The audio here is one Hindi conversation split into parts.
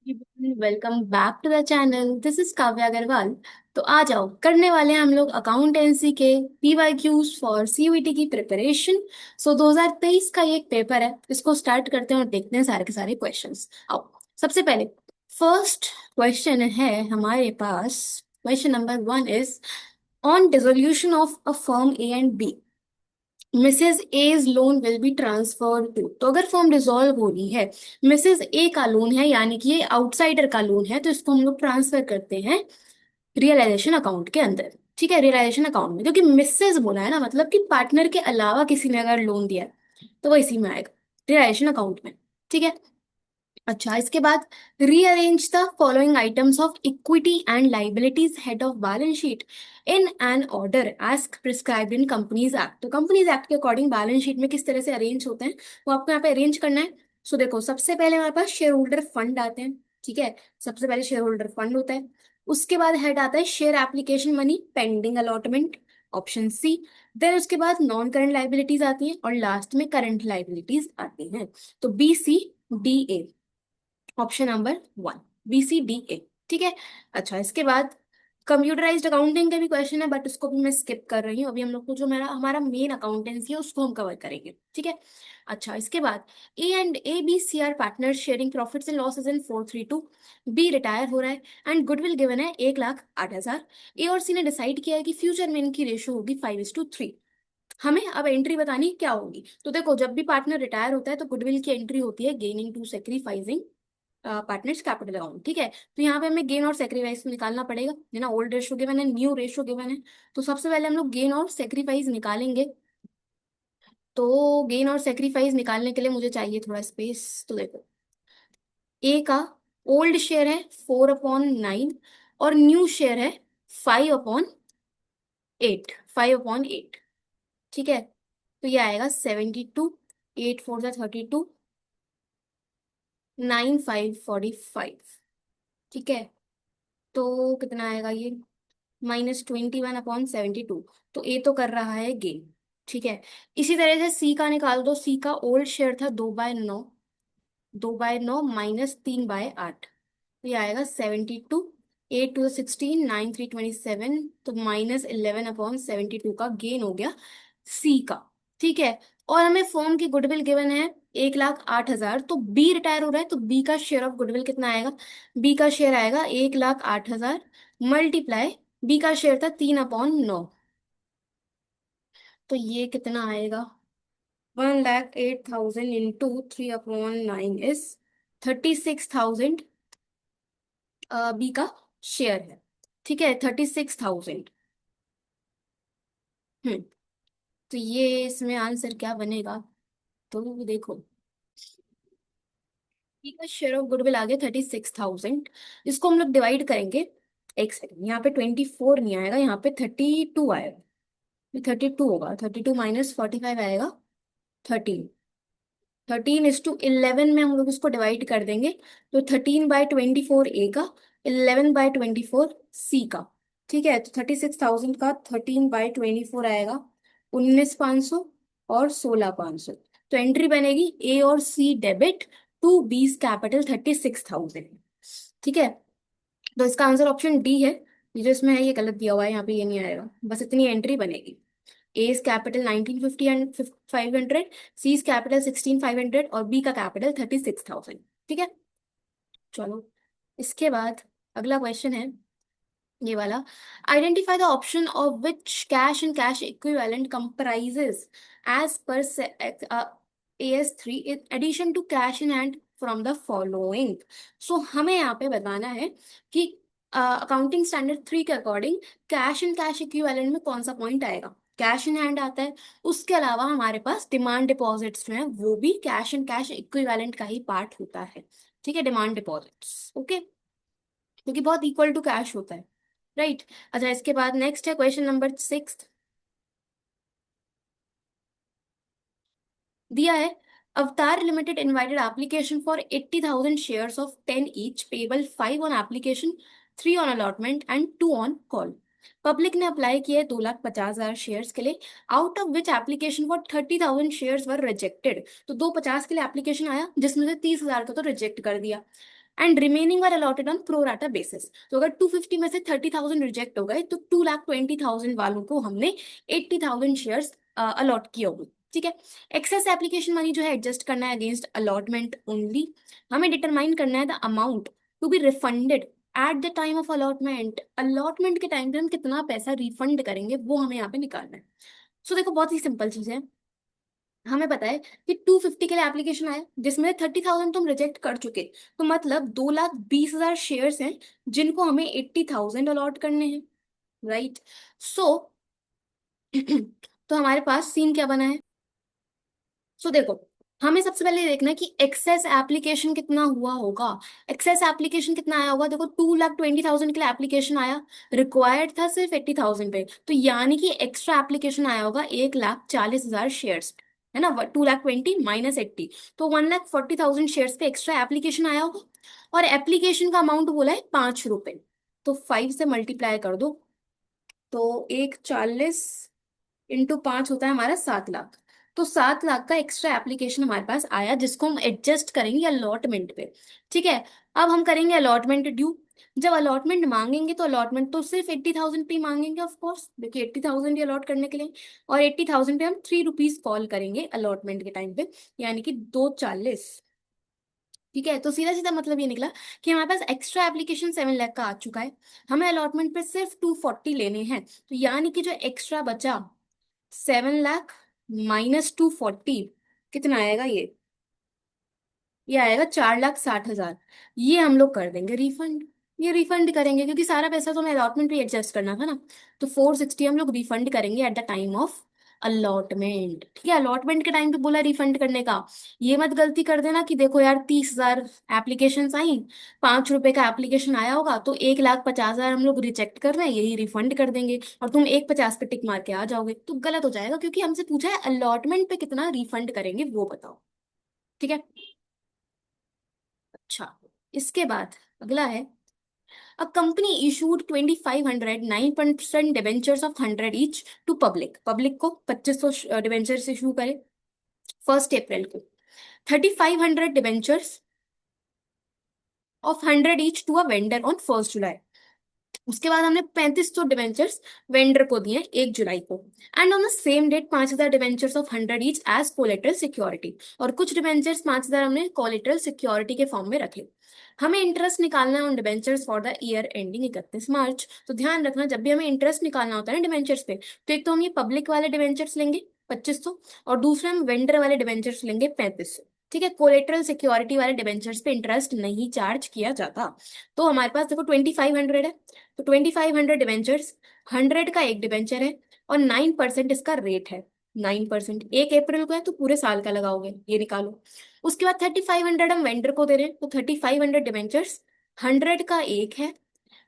Welcome back to the channel. This is Kavya Agarwal. तो आ जाओ, करने वाले हैं हम लोग अकाउंटेंसी के पीवाईक्यूज फॉर सीयूईटी की प्रिपरेशन। 2023 का ये एक पेपर है, इसको स्टार्ट करते हैं और देखते हैं सारे के सारे क्वेश्चंस। आओ, सबसे पहले फर्स्ट क्वेश्चन है हमारे पास। Question number 1 is on dissolution of a firm A and B, Mrs A's loan will be transferred to. तो अगर फॉर्म डिसॉल्व हो रही है, मिसेज ए का लोन है यानी कि ये आउटसाइडर का लोन है, तो इसको हम लोग ट्रांसफर करते हैं रियलाइजेशन अकाउंट के अंदर। ठीक है, रियलाइजेशन अकाउंट में, क्योंकि मिसेज बोला है ना, मतलब कि पार्टनर के अलावा किसी ने अगर लोन दिया है तो वो इसी में आएगा, रियलाइजेशन अकाउंट में। ठीक है। अच्छा, इसके बाद rearrange the following items of equity and liabilities head of balance sheet in an order as prescribed in companies act. तो कंपनीज एक्ट के अकॉर्डिंग बैलेंस शीट में किस तरह से अरेंज होते हैं वो आपको यहाँ पे अरेंज करना है। सो देखो, सबसे पहले हमारे पास शेयर होल्डर फंड आते हैं। ठीक है, सबसे पहले शेयर होल्डर फंड होता है। उसके बाद हेड आता है share application money pending allotment, option C. Then उसके बाद नॉन करंट लाइबिलिटीज आती हैं और लास्ट में करंट लाइबिलिटीज आती हैं। तो B C D A, option number 1, B C D A. ठीक है। अच्छा, इसके बाद कंप्यूटराइज्ड अकाउंटिंग का भी क्वेश्चन है, बट उसको भी मैं स्किप कर रही हूँ। अभी हम लोग को जो मेरा हमारा मेन अकाउंटेंसी है उसको हम कवर करेंगे। ठीक है। अच्छा, इसके बाद A and A B C are partner sharing profits and losses in 432। B retire हो रहा है एंड गुडविल गिवन है 1,08,000। ए और सी ने डिसाइड किया है कि फ्यूचर में इनकी रेशो होगी 5:3। हमें अब एंट्री बतानी क्या होगी। तो देखो, जब भी पार्टनर रिटायर होता है तो गुडविल की एंट्री होती है gaining to sacrificing partners capital account. ठीक है, तो यहाँ पे हमें गेन और सेक्रीफाइस निकालना पड़ेगा, है ना। ओल्ड रेशो गिवन है, न्यू रेशो गिवन है, तो सबसे पहले हम लोग गेन और सेक्रीफाइस निकालेंगे। तो गेन और सेक्रीफाइस निकालने के लिए मुझे चाहिए थोड़ा स्पेस। तो देखो, ए का ओल्ड शेयर है 4/9 और न्यू शेयर है 5/8, 5/8। ठीक है, तो ये आएगा 72, 8 4 32, 9 5 45। ठीक है, तो कितना आएगा ये, -21/72। तो ए तो कर रहा है गेन। ठीक है, इसी तरह से सी का निकाल दो। सी का ओल्ड शेयर था 2/9, 2/9 -3/8, तो ये आएगा 72, 8 2 16, 9 3 27, तो -11/72 का गेन हो गया सी का। ठीक है, और हमें फर्म की गुडविल गिवन है 1,08,000। तो बी रिटायर हो रहा है, तो बी का शेयर ऑफ गुडविल कितना आएगा। बी का शेयर आएगा 1,08,000 मल्टीप्लाई, बी का शेयर था 3/9, तो ये कितना आएगा, 1,08,000 इंटू 3/9 इज 36,000। बी का शेयर है। ठीक है, 36,000। हम्म, तो ये इसमें आंसर क्या बनेगा। तो देखो, बी का शेयर ऑफ गुडविल आ गया 36,000। इसको हम लोग डिवाइड करेंगे। एक सेकंड, यहाँ पे 24 नहीं आएगा, यहाँ पे 32 आएगा। ये 32 होगा, 32 -45 आएगा 13। 13:11 में हम लोग इसको डिवाइड कर देंगे। तो 13/24 ए का, 11/24 सी का। ठीक है, तो 36,000 का 13/24 आएगा 19,500 और 16,500। तो एंट्री बनेगी ए और सी डेबिट टू बीस कैपिटल 36,000। ठीक है, तो इसका आंसर ऑप्शन डी है। ये जो इसमें है ये गलत दिया हुआ है, यहाँ पे ये नहीं आएगा, बस इतनी एंट्री बनेगी। A's capital 1950 and 500, C's capital 16,500 और B का कैपिटल 36,000। ठीक है, चलो, इसके बाद अगला क्वेश्चन है ये वाला। Identify the option of which cash and cash equivalent comprises as per AS3 in addition to cash in hand from the following। सो हमें यहाँ पे बताना है कि अकाउंटिंग स्टैंडर्ड 3 के according cash and cash equivalent में कौन सा पॉइंट आएगा। कैश इन हैंड आता है, उसके अलावा हमारे पास डिमांड डिपॉजिट्स जो है वो भी कैश एंड कैश इक्विवेलेंट का ही पार्ट होता है। ठीक है, डिमांड डिपॉजिट्स, ओके, क्योंकि बहुत इक्वल टू कैश होता है, राइट। अच्छा, इसके बाद नेक्स्ट है क्वेश्चन नंबर 6। दिया है अवतार limited invited application for 80,000 shares of 10 each payable 5 on application, 3 on allotment and 2 on call. Public ने अप्लाई किया है 2,50,000 शेयर्स के लिए, out of which application for 30,000 shares were rejected. तो 250 के लिए एप्लीकेशन आया जिसमें से 30,000 का तो रिजेक्ट कर दिया। And remaining are allotted on pro rata basis. तो अगर 250 में से 30,000 रिजेक्ट हो गए तो 2,20,000 वालों को हमने 80,000 शेयर्स अलॉट किए होंगे। ठीक है। एक्सेस एप्लीकेशन मनी जो है एडजस्ट करना है अगेंस्ट अलॉटमेंट ओनली। हमें डिटरमाइन करना है the amount to be refunded at the time of allotment. Allotment के टाइम पे हम कितना पैसा रिफंड करेंगे वो हमें यहाँ पे निकालना है। सो देखो बहुत ही सिंपल चीज है। हमें पता है कि 250 के लिए एप्लीकेशन आया जिसमें 30,000 तुम रिजेक्ट कर चुके, तो मतलब 2,20,000 शेयर्स हैं जिनको हमें 80,000 अलॉट करने हैं। राइट। सो तो हमारे पास सीन क्या बना है। सो देखो, हमें सबसे पहले देखना है कि एक्सेस एप्लीकेशन कितना हुआ होगा। एक्सेस एप्लीकेशन कितना आया होगा। देखो 2,20,000 के लिए एप्लीकेशन आया, रिक्वायर्ड था सिर्फ 80,000 पे, तो यानी कि एक्स्ट्रा एप्लीकेशन आया होगा 1,40,000 शेयर्स। है ना, 2,20,000 माइनस 80, तो 1,40,000 शेयर्स पे एक्स्ट्रा एप्लीकेशन आया होगा। और एप्लीकेशन का अमाउंट बोला है 5 रुपए, तो 5 से मल्टीप्लाई कर दो। तो 1,40 इंटू 5 होता है हमारा 7 लाख। तो 7 लाख का एक्स्ट्रा एप्लीकेशन हमारे पास आया जिसको हम एडजस्ट करेंगे अलॉटमेंट पे। ठीक है। अब हम करेंगे अलॉटमेंट ड्यू। जब अलॉटमेंट मांगेंगे तो अलॉटमेंट तो सिर्फ 80,000 पे ही मांगेंगे ऑफ कोर्स, देखिए 80,000 ही अलॉट करने के लिए। और 80,000 पे हम 3 रुपीज कॉल करेंगे अलॉटमेंट के टाइम पे, यानी कि 2,40। ठीक है। तो सीधा सीधा मतलब ये निकला कि हमारे पास एक्स्ट्रा एप्लीकेशन 7 लाख का आ चुका है। हमें अलॉटमेंट पे सिर्फ 240 लेने हैं, तो यानी कि जो एक्स्ट्रा बचा 7 लाख माइनस 240, कितना आएगा ये आएगा 4,60,000। ये हम लोग कर देंगे रिफंड। ये रिफंड करेंगे क्योंकि सारा पैसा तो हमें अलॉटमेंट पे एडजस्ट करना था ना। तो 460 हम लोग रिफंड करेंगे eight the time of allotment. ठीक है। अलॉटमेंट के टाइम पे बोला रिफंड करने का। ये मत गलती कर देना कि देखो यार 30,000 एप्लीकेशन आई, 5 रुपए का एप्लीकेशन आया होगा तो 1,50,000 हम लोग रिजेक्ट कर रहे हैं, यही रिफंड कर देंगे और तुम 1,50 पे टिक मार के आ जाओगे, तो गलत हो जाएगा क्योंकि हमसे पूछा है अलॉटमेंट पे कितना रिफंड करेंगे वो बताओ। ठीक है। अच्छा, इसके बाद अगला है, a company issued 2,500 9% debentures of 100 each to public. Public को 2,500 डिबेंचर्स इशू करे 1 अप्रैल को। 3,500 debentures of 100 each to a vendor on 1 July. उसके बाद हमने 3,500 डिवेंचर्स वेंडर को दिए 1 जुलाई को। And on the same date 5,000 debentures of 100 each as collateral security. और कुछ डिवेंचर्स 5,000 हमने कोलेटरल सिक्योरिटी के फॉर्म में रखे। हमें इंटरेस्ट निकालना है on debentures for the year ending 31 मार्च। तो ध्यान रखना जब भी हमें इंटरेस्ट निकालना होता है ना डिवेंचर्स पे, तो एक तो हम ये पब्लिक वाले डिवेंचर्स लेंगे 2,500, और दूसरा हम वेंडर वाले डिवेंचर्स लेंगे 3,500। ठीक है। कोलेटरल सिक्योरिटी वाले डिवेंचर्स पे इंटरेस्ट नहीं चार्ज किया जाता। तो हमारे पास देखो 2,500 है, तो 2,500 डिवेंचर्स, 100 का एक डिवेंचर है और 9% इसका रेट है। 9% 1 अप्रैल को है तो पूरे साल का लगाओगे, ये निकालो। उसके बाद 3,500 हम वेंडर को दे रहे हैं, तो 3,500 डिवेंचर्स, 100 का एक है,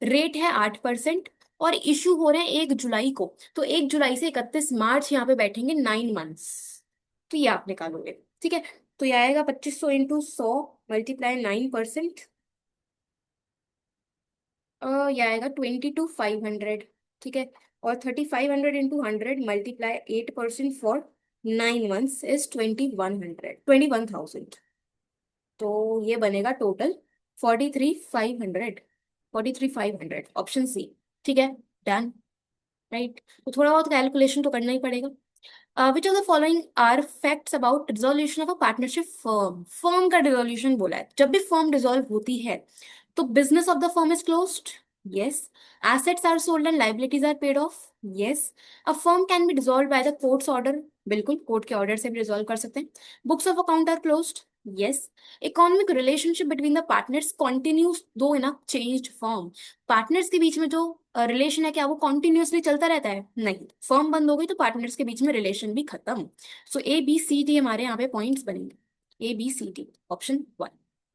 रेट है 8%, और इशू हो रहे हैं 1 जुलाई को। तो 1 जुलाई से 31 मार्च यहाँ पे बैठेंगे 9 मंथ्स। तो ये आप निकालोगे। ठीक है। तो ये आएगा 2,500 इंटू 100 मल्टीप्लाई 9%, ये आएगा 22,500। ठीक है। और 3,500 into 100 multiply 8% for 9 months is 2,100 तो ये बनेगा टोटल 43,500। 43,500 option C. ठीक है। डन। राइट। तो थोड़ा बहुत कैलकुलेशन तो करना ही पड़ेगा। Which of the following are facts about dissolution of a partnership firm. Firm का डिसोल्यूशन बोला है, जब भी फर्म डिसॉल्व होती है तो business of the firm is closed. Yes. Assets are sold and liabilities are paid off. Yes. A firm can be dissolved by the court's order. बिल्कुल कोर्ट के ऑर्डर से भी रिजॉल्व कर सकते हैं। Books of account are closed. Yes. Economic relationship between the partners continues though in a changed firm. Partners के बीच में जो रिलेशन है क्या वो कॉन्टिन्यूसली चलता रहता है? नहीं। फर्म बंद हो गई तो पार्टनर्स के बीच में रिलेशन भी खत्म। सो A B C D हमारे यहाँ पे पॉइंट्स बनेंगे, A B C D option 1।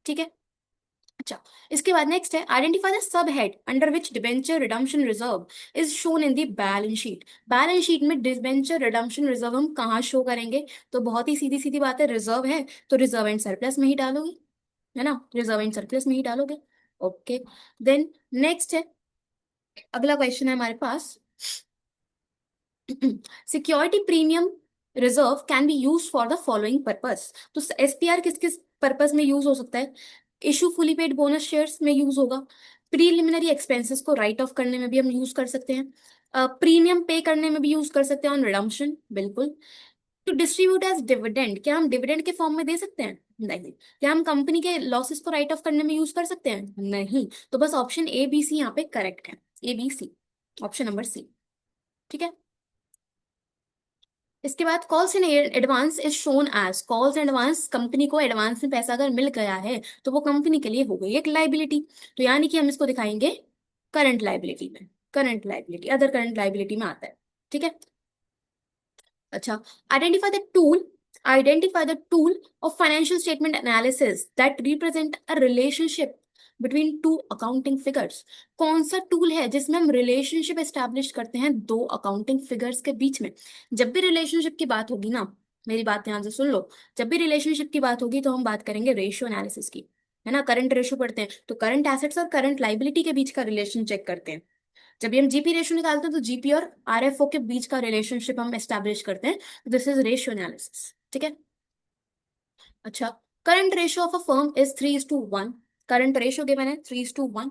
ठीक है। अच्छा, इसके बाद नेक्स्ट है, identify the sub head under which debenture redemption reserve is shown in the balance sheet. Balance sheet में डिबेंचर रिडम्पशन रिजर्व हम कहाँ शो करेंगे? तो बहुत ही सीधी सीधी बात है, रिजर्व है तो रिजर्व एंड सरप्लस में ही डालोगे, है ना, रिजर्व एंड सरप्लस में ही डालोगे। ओके। देन नेक्स्ट है, अगला क्वेश्चन है हमारे पास, security premium reserve can be use for the following purpose. तो एसपीआर किस किस पर्पस में यूज हो सकता है? Issue fully paid bonus shares में यूज होगा। प्रीलिमिनरी एक्सपेंसेस को राइट ऑफ करने में भी हम यूज कर सकते हैं। प्रीमियम पे करने में भी यूज कर सकते हैं ऑन रिडम्पशन, बिल्कुल। टू डिस्ट्रीब्यूट एज डिविडेंड, क्या हम डिविडेंड के फॉर्म में दे सकते हैं? नहीं। क्या हम कंपनी के लॉसेस को राइट ऑफ करने में यूज कर सकते हैं? नहीं। तो बस ऑप्शन ए बी सी यहाँ पे करेक्ट है, A B C, option number C. ठीक है। इसके बाद calls in advance is shown as, calls in advance, company को एडवांस में पैसा अगर मिल गया है तो वो कंपनी के लिए हो गई एक लाइबिलिटी। तो यानी कि हम इसको दिखाएंगे करंट लाइबिलिटी में, current liability, other current liability में आता है। ठीक है। अच्छा, identify the tool, identify the tool of financial statement analysis that represent a relationship between two accounting figures. कौन सा टूल है जिसमें हम रिलेशनशिप एस्टैब्लिश करते हैं दो अकाउंटिंग फिगर्स के बीच में? जब भी रिलेशनशिप की बात होगी ना, मेरी बात ध्यान से सुन लो, जब भी रिलेशनशिप की बात होगी तो हम बात करेंगे रेशियो एनालिसिस की, है ना। करंट रेशियो पढ़ते हैं तो करंट एसेट्स और करंट लाइबिलिटी के बीच का रिलेशन चेक करते हैं। जब भी हम जीपी रेशियो निकालते हैं तो जीपी और आरएफओ के बीच का रिलेशनशिप हम एस्टैब्लिश करते हैं। This is ratio analysis. ठीक है। अच्छा, current ratio of a firm is 3:1। Current ratio given है 3:1।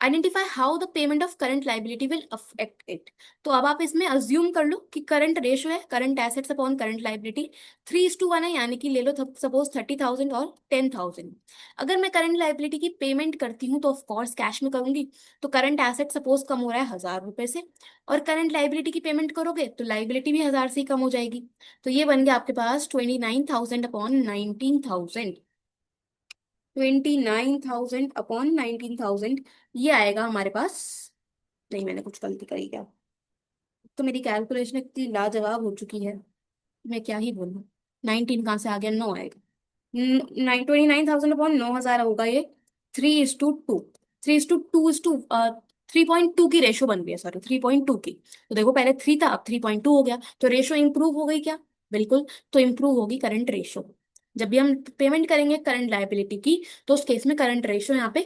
Identify how the payment of current liability will affect it. तो अब आप इसमें अज्यूम कर लो कि करंट रेशियो है current assets upon current liability, 3:1 है, यानी कि ले लो सपोज 30,000 और 10,000। अगर मैं करंट लाइबिलिटी की पेमेंट करती हूँ तो ऑफकोर्स कैश में करूंगी। तो करंट एसेट सपोज कम हो रहा है 1,000 रुपए से, और करंट लाइबिलिटी की पेमेंट करोगे तो लाइबिलिटी भी 1,000 से ही कम हो जाएगी। तो ये बन गया आपके पास 29,000 अपॉन 19,000, 29,000 अपॉन 19,000, ये आएगा हमारे पास। नहीं, मैंने कुछ गलती करी क्या? तो मेरी कैलकुलेशन इतनी लाजवाब हो चुकी है, मैं क्या ही बोलूँ। 19 कहाँ से आ गया, 9 आएगा। 29,000 अपॉन 9,000 होगा ये। 3:2, 3:2 3.2 की रेशो बन गई है, सॉरी 3.2 की। तो देखो पहले 3 था, अब 3.2 हो गया, तो रेशो इंप्रूव हो गई क्या? बिल्कुल। तो इंप्रूव होगी करंट रेशो। जब भी हम पेमेंट करेंगे करंट लायबिलिटी की तो उस केस में करंट रेशो यहाँ पे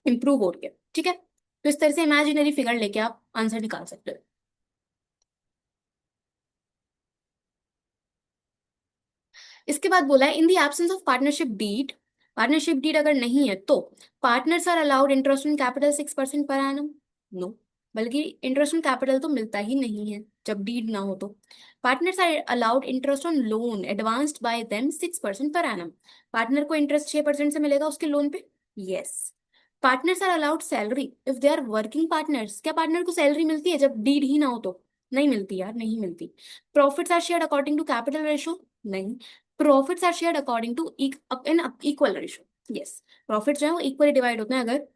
इंप्रूव हो रही है। ठीक है। तो इस तरह से इमेजिनरी फिगर लेके आप आंसर निकाल सकते हो। इसके बाद बोला है in the absence of partnership deed, partnership deed अगर नहीं है तो partners are allowed interest on capital 6% per annum. No, बल्कि इंटरेस्ट ऑन कैपिटल तो मिलता ही नहीं है जब डीड ना हो तो। Partners are allowed interest on loan advanced by them 6% per annum. Partner को इंटरेस्ट 6% से मिलेगा उसके लोन पे। Yes. Partners are allowed salary if they are working partners. क्या पार्टनर को सैलरी मिलती है जब डीड ही ना हो तो? नहीं मिलती यार, नहीं मिलती। Profits are shared according to capital ratio. नहीं। Profits are shared according to in equal ratio. Yes. Profit जो है वो इक्वली डिवाइड होते हैं अगर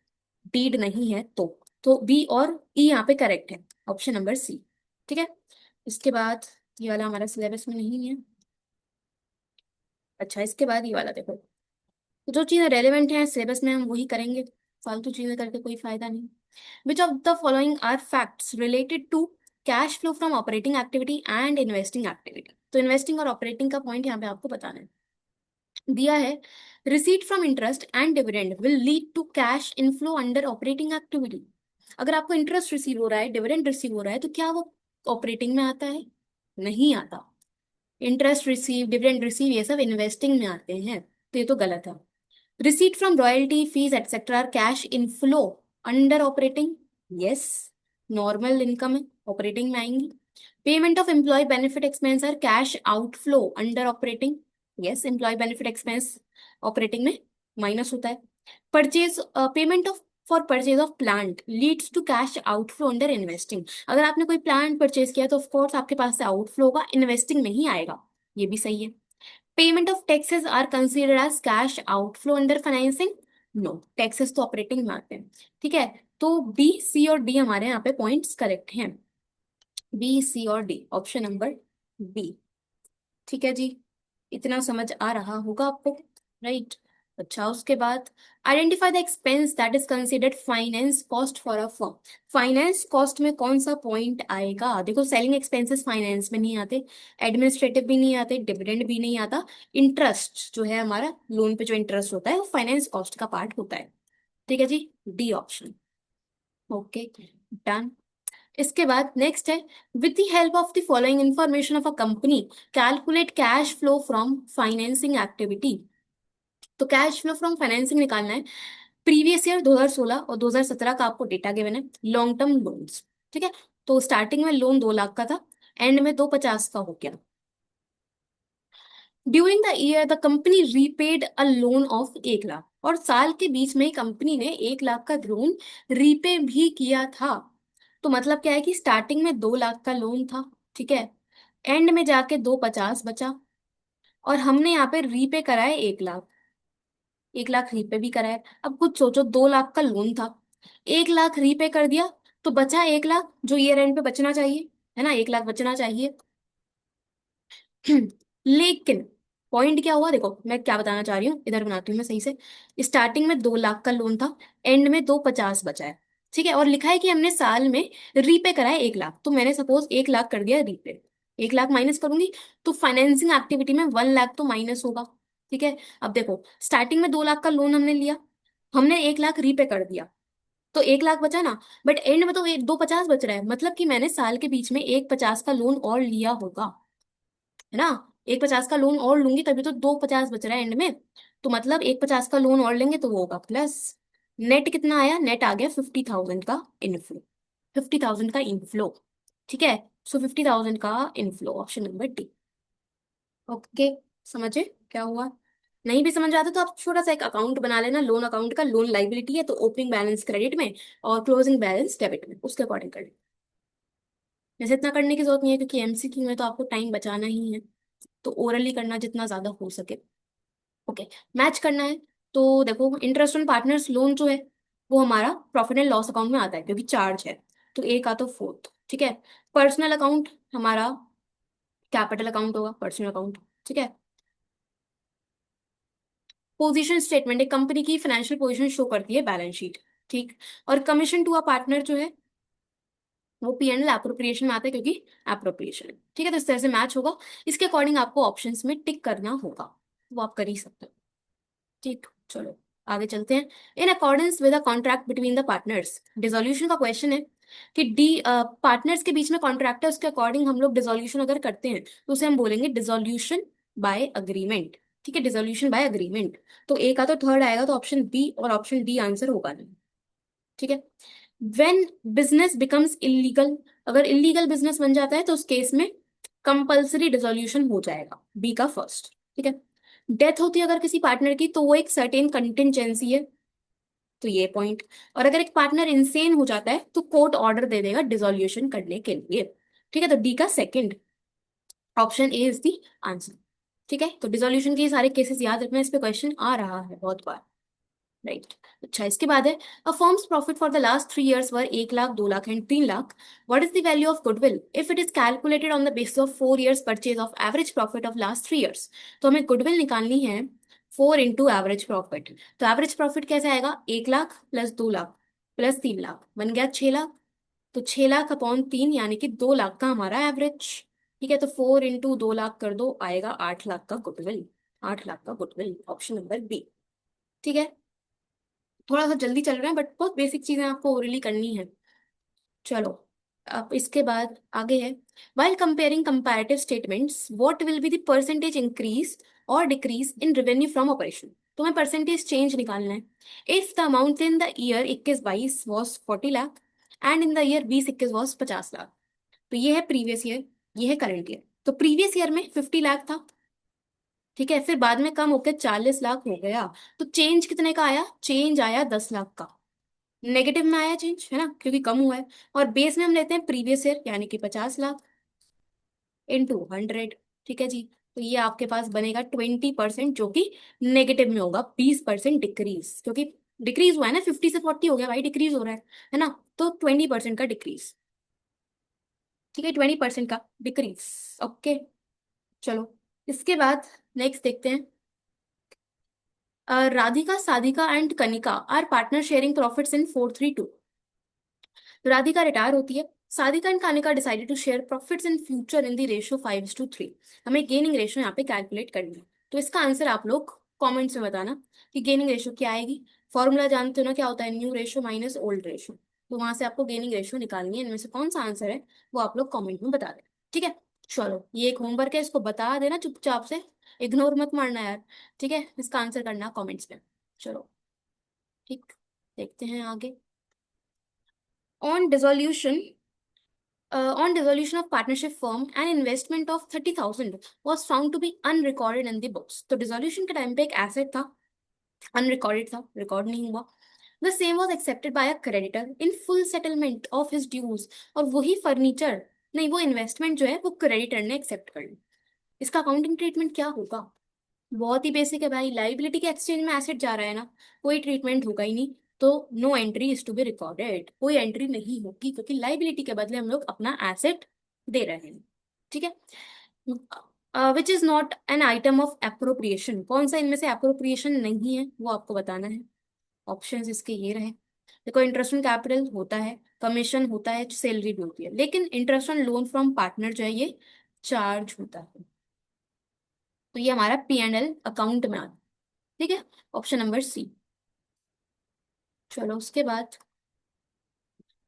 डीड नहीं है तो बी और ई यहाँ पे करेक्ट है, ऑप्शन नंबर सी। ठीक है। इसके बाद ये वाला हमारा सिलेबस में नहीं है। अच्छा, इसके बाद ये वाला देखो, तो जो चीजें रेलिवेंट हैं सिलेबस में हम वही करेंगे, फालतू चीजें करके कोई फायदा नहीं। Which of the following are facts related to cash flow from operating activity and investing activity? तो इन्वेस्टिंग और ऑपरेटिंग का पॉइंट यहाँ पे आपको बताना है। दिया है receipt from interest and dividend will lead to cash inflow under operating activity. अगर आपको इंटरेस्ट रिसीव हो रहा है, डिविडेंड रिसीव हो रहा है, तो क्या वो ऑपरेटिंग में आता है? नहीं आता। इंटरेस्ट रिसीव, डिविडेंड रिसीव, ये सब इन्वेस्टिंग में आते हैं, तो ये तो गलत है। Receipt from royalty fees etcetera are cash inflow under operating. Yes. Normal income है, ऑपरेटिंग में आएंगी। Payment of employee benefit expense are cash outflow under operating. Yes, employee benefit expense operating में माइनस होता है। Purchase, payment of for purchase of plant leads to cash outflow under investing. अगर आपने कोई प्लांट परचेज किया तो ऑफकोर्स आपके पास से आउटफ्लो होगा, इन्वेस्टिंग में ही आएगा। ये भी सही है। Payment of taxes are considered as cash outflow under financing. No, taxes तो ऑपरेटिंग में आते हैं। ठीक है। तो बी सी और डी हमारे यहाँ पे पॉइंट्स करेक्ट हैं, बी सी और डी, ऑप्शन नंबर बी। ठीक है जी, इतना समझ आ रहा होगा आपको, राइट। अच्छा, उसके बाद identify the expense that is considered finance cost for a firm. Finance cost में कौन सा पॉइंट आएगा? देखो सेलिंग एक्सपेंसेस फाइनेंस में नहीं आते, एडमिनिस्ट्रेटिव भी नहीं आते, डिविडेंड भी नहीं आता। इंटरेस्ट जो है हमारा लोन पे जो इंटरेस्ट होता है वो फाइनेंस कॉस्ट का पार्ट होता है। ठीक है जी, डी ऑप्शन। Okay, done. इसके बाद नेक्स्ट है with the help of the following information of a company calculate cash flow from financing activity. तो कैश फ्लो फ्रॉम फाइनेंसिंग निकालना है। प्रीवियस ईयर 2016 और 2017 का आपको डेटा गिवन है, लॉन्ग टर्म लोन्स। ठीक है, तो स्टार्टिंग में लोन 2 लाख का था, एंड में 250 का हो गया। During the year the company repaid a loan of 1 lakh, और साल के बीच में कंपनी ने 1 लाख का लोन रीपे भी किया था। तो मतलब क्या है कि स्टार्टिंग में 2 लाख का लोन था, ठीक है, एंड में जाके 250 बचा, और हमने यहाँ पे रीपे कराए 1 लाख। 1 लाख रीपे भी कराए। अब कुछ सोचो, 2 लाख का लोन था, 1 लाख रीपे कर दिया, तो बचा 1 लाख जो ईयर एंड पे बचना चाहिए, है ना, 1 लाख बचना चाहिए। लेकिन पॉइंट क्या हुआ, देखो मैं क्या बताना चाह रही हूँ, इधर बनाती हूँ मैं सही से। स्टार्टिंग में 2 लाख का लोन था, एंड में 250 बचा है, ठीक है, और लिखा है कि हमने साल में रीपे करा है 1 लाख, तो मैंने सपोज 1 लाख कर दिया रीपे। 1 लाख माइनस करूंगी तो फाइनेंसिंग एक्टिविटी में 1 लाख तो माइनस होगा। ठीक है, अब देखो स्टार्टिंग में 2 लाख का लोन हमने लिया, हमने 1 लाख रीपे कर दिया, तो 1 लाख बचा ना, बट एंड में तो 250 बच रहा है, मतलब कि मैंने साल के बीच में 150 का लोन और लिया होगा, है ना। 150 का लोन और लूंगी तभी तो 250 बच रहा है एंड में, तो मतलब 150 का लोन और लेंगे तो वो होगा प्लस। नेट कितना आया, नेट आ गया 50,000 का इनफ्लो। 50,000 का इनफ्लो, ठीक है। सो 50,000 का inflow, option number D. Okay, समझे क्या हुआ। नहीं भी समझ आता तो आप छोटा सा एक अकाउंट बना लेना लोन अकाउंट का। लोन लाइबिलिटी है तो ओपनिंग बैलेंस क्रेडिट में और क्लोजिंग बैलेंस डेबिट में, उसके अकॉर्डिंग कर लेना। वैसे इतना करने की जरूरत नहीं है क्योंकि एमसीक्यू में तो आपको टाइम बचाना ही है, तो ओरली करना जितना ज्यादा हो सके। ओके, मैच करना है। तो देखो इंटरेस्ट ऑन पार्टनर्स लोन जो है वो हमारा प्रॉफिट एंड लॉस अकाउंट में आता है क्योंकि चार्ज है, तो ए का तो फोर्थ, ठीक है। पर्सनल अकाउंट हमारा कैपिटल अकाउंट होगा, पर्सनल अकाउंट, ठीक है। पोजीशन स्टेटमेंट एक कंपनी की फाइनेंशियल पोजीशन शो करती है, बैलेंस शीट, ठीक। और कमीशन टू अ पार्टनर जो है वो पी एंड एल एप्रोप्रिएशन में आता है क्योंकि एप्रोप्रिएशन है, ठीक है। तो इस तरह से मैच होगा, इसके अकॉर्डिंग आपको ऑप्शंस में टिक करना होगा, वो आप कर ही सकते हो। ठीक, चलो आगे चलते हैं। In accordance with a contract between the partners, dissolution का क्वेश्चन है कि डी पार्टनर्स के बीच में कॉन्ट्रैक्ट है, उसके अकॉर्डिंग हम लोग डिसोल्यूशन अगर करते हैं तो उसे हम बोलेंगे डिसोल्यूशन बाय अग्रीमेंट, ठीक है, डिसोल्यूशन बाय अग्रीमेंट। तो ए का तो थर्ड आएगा, तो ऑप्शन बी और ऑप्शन डी आंसर होगा नहीं, ठीक है। व्हेन बिजनेस बिकम्स इलीगल, अगर इलीगल बिजनेस बन जाता है तो उस केस में कंपल्सरी डिसोल्यूशन हो जाएगा, बी का फर्स्ट, ठीक है। डेथ होती है अगर किसी पार्टनर की तो वो एक सर्टेन कंटिजेंसी है, तो ये पॉइंट। और अगर एक पार्टनर इंसेन हो जाता है तो कोर्ट ऑर्डर दे देगा डिसोल्यूशन करने के लिए, ठीक है। तो डी का second option A is the answer, ठीक है। तो डिसोल्यूशन के सारे केसेस याद रखना, इस पे क्वेश्चन आ रहा है बहुत बार, राइट। अच्छा, इसके बाद है a firm's profit for the last 3 years were 1 lakh, 2 lakh and 3 lakh. What is the value of goodwill if it is calculated on the basis of 4 years purchase of average profit of last 3 years। तो हमें गुडविल निकालनी है 4 इंटू एवरेज प्रॉफिट। तो एवरेज प्रॉफिट कैसे आएगा, 1 लाख प्लस 2 लाख प्लस 3 लाख बन गया 6 लाख। तो 6 लाख अपॉन 3 यानी कि 2 लाख का हमारा एवरेज, ठीक है। तो 4 इंटू 2 लाख कर दो, आएगा 8 लाख का गुडविल। 8 लाख का गुडविल, ऑप्शन नंबर बी, ठीक है। थोड़ा सा जल्दी चल रहे हैं बट बहुत बेसिक चीजें आपको ओरली करनी है। चलो, अब इसके बाद आगे है, while comparing comparative statements what will be the percentage increase or decrease in revenue from operation। तो हमें परसेंटेज चेंज निकालना है। If the amount in the year 21-22 was 40 lakh and in the year 20-21 was 50 lakh. तो ये है प्रीवियस ईयर, ये है करंट ईयर। तो प्रीवियस ईयर में 50 लाख था, ठीक है, फिर बाद में कम होकर 40 लाख हो गया। तो चेंज कितने का आया, चेंज आया 10 लाख का, नेगेटिव में आया चेंज, है ना, क्योंकि कम हुआ है। और बेस में हम लेते हैं प्रीवियस ईयर यानी कि 50 लाख इंटू 100, ठीक है जी। तो ये आपके पास बनेगा 20% जो कि नेगेटिव में होगा, 20% डिक्रीज, क्योंकि डिक्रीज हुआ है ना, 50 से 40 हो गया भाई, डिक्रीज हो रहा है ना। तो 20% का डिक्रीज, ठीक है, 20% का डिक्रीज। ओके, चलो इसके बाद नेक्स्ट देखते हैं। Radhika, Sadhika and Kanika are partner sharing profits in 432। तो राधिका रिटायर होती है, Sadhika and Kanika decided to share profits in future in the ratio 5:3। हमें गेनिंग रेशियो यहाँ पे कैलकुलेट करनी है, तो इसका आंसर आप लोग कमेंट्स में बताना कि गेनिंग रेशियो क्या आएगी। फॉर्मूला जानते हो ना, क्या होता है, new ratio minus old ratio. तो वहां से आपको गेनिंग रेशियो निकालनी है, इनमें से कौन सा आंसर है वो आप लोग कमेंट में बता दें, ठीक है। चलो ये एक होमवर्क है, इसको बता देना चुपचाप से, इग्नोर मत मारना यार। ठीक है, इसका आंसर करना कमेंट्स में। चलो ठीक, देखते हैं आगे। On dissolution on dissolution of partnership firm, an investment of 30,000 was found to be unrecorded in the books. तो डिसोल्यूशन के टाइम पे एक एसेट था, अनरिकॉर्डेड था, रिकॉर्ड नहीं हुआ। The same was accepted by a creditor in full settlement of his dues. और वही फर्नीचर, नहीं वो इन्वेस्टमेंट जो है वो क्रेडिटर ने एक्सेप्ट कर ली। इसका अकाउंटिंग ट्रीटमेंट क्या होगा? बहुत ही बेसिक है भाई, लाइबिलिटी के एक्सचेंज में एसेट जा रहा है ना, कोई ट्रीटमेंट होगा ही नहीं। तो no entry is to be recorded, कोई एंट्री नहीं होगी, क्योंकि लाइबिलिटी के बदले हम लोग अपना एसेट दे रहे हैं। ठीक है। Which is not an item of appropriation, कौन सा इनमें से अप्रोप्रिएशन नहीं है वो आपको बताना है। ऑप्शंस इसके ये रहे। देखो, इंटरेस्ट ऑन कैपिटल होता है, कमीशन होता है, सैलरी भी होती है, लेकिन interest on loan from partner जो है ये चार्ज होता है। तो ये हमारा P&L अकाउंट में आता है। ठीक है, ऑप्शन नंबर सी। चलो उसके बाद